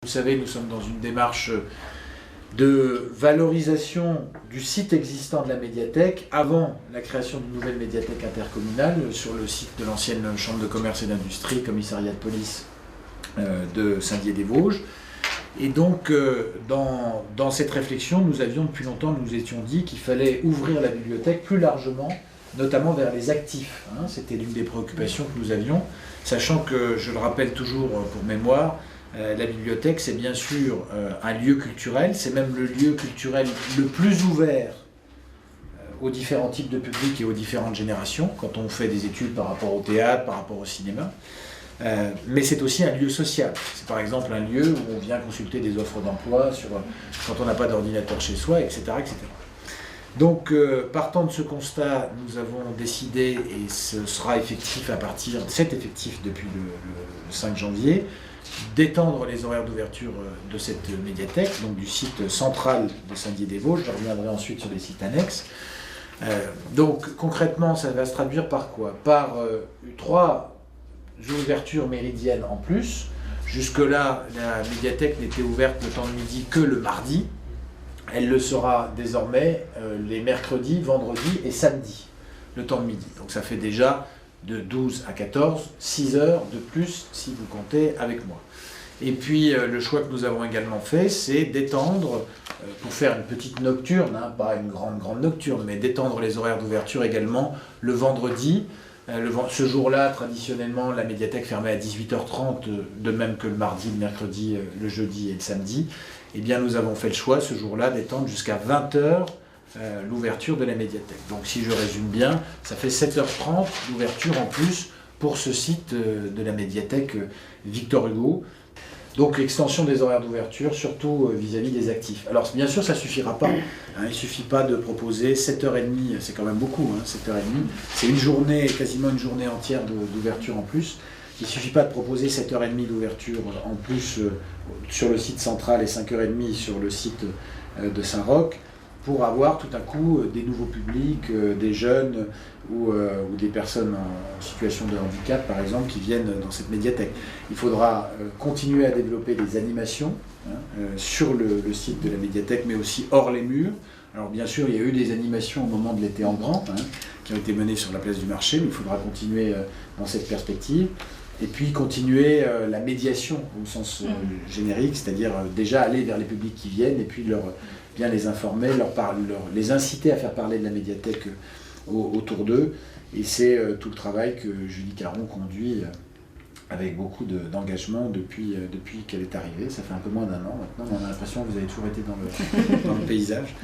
savez, nous sommes dans une démarche de valorisation du site existant de la médiathèque avant la création d'une nouvelle médiathèque intercommunale sur le site de l'ancienne chambre de commerce et d'industrie, commissariat de police de Saint-Dié-des-Vosges. Et donc, dans cette réflexion, nous avions depuis longtemps, nous étions dit qu'il fallait ouvrir la bibliothèque plus largement, notamment vers les actifs. C'était l'une des préoccupations que nous avions, sachant que, je le rappelle toujours pour mémoire, la bibliothèque, c'est bien sûr un lieu culturel, c'est même le lieu culturel le plus ouvert aux différents types de publics et aux différentes générations, quand on fait des études par rapport au théâtre, par rapport au cinéma. Mais c'est aussi un lieu social. C'est par exemple un lieu où on vient consulter des offres d'emploi quand on n'a pas d'ordinateur chez soi, etc. etc. Donc, partant de ce constat, nous avons décidé, et ce sera effectif c'est effectif depuis le 5 janvier, d'étendre les horaires d'ouverture de cette médiathèque, donc du site central de Saint-Dié-des-Vosges. Je reviendrai ensuite sur les sites annexes. Donc, concrètement, ça va se traduire par quoi? Par 3 ouvertures méridiennes en plus. Jusque-là, la médiathèque n'était ouverte le temps de midi que le mardi. Elle le sera désormais les mercredis, vendredis et samedis, le temps de midi. Donc ça fait déjà de 12 à 14, 6 heures de plus si vous comptez avec moi. Et puis le choix que nous avons également fait, c'est d'étendre, pour faire une petite nocturne, pas une grande nocturne, mais d'étendre les horaires d'ouverture également le vendredi. Ce jour-là, traditionnellement, la médiathèque fermait à 18h30, de même que le mardi, le mercredi, le jeudi et le samedi. Eh bien, nous avons fait le choix, ce jour-là, d'étendre jusqu'à 20h l'ouverture de la médiathèque. Donc, si je résume bien, ça fait 7h30 d'ouverture en plus pour ce site de la médiathèque Victor Hugo. Donc, l'extension des horaires d'ouverture, surtout vis-à-vis des actifs. Alors, bien sûr, ça ne suffira pas. Il ne suffit pas de proposer 7h30, c'est quand même beaucoup, 7h30. C'est une journée, quasiment une journée entière d'ouverture en plus. Il ne suffit pas de proposer 7h30 d'ouverture en plus sur le site central et 5h30 sur le site de Saint-Roch pour avoir tout à coup des nouveaux publics, des jeunes ou des personnes en situation de handicap, par exemple, qui viennent dans cette médiathèque. Il faudra continuer à développer des animations sur le site de la médiathèque, mais aussi hors les murs. Alors bien sûr, il y a eu des animations au moment de l'été en grand, qui ont été menées sur la place du marché, mais il faudra continuer dans cette perspective. Et puis continuer la médiation au sens générique, c'est-à-dire déjà aller vers les publics qui viennent et puis bien les informer, les inciter à faire parler de la médiathèque autour d'eux. Et c'est tout le travail que Julie Caron conduit avec beaucoup d'engagement depuis qu'elle est arrivée. Ça fait un peu moins d'1 an maintenant, mais on a l'impression que vous avez toujours été dans le paysage.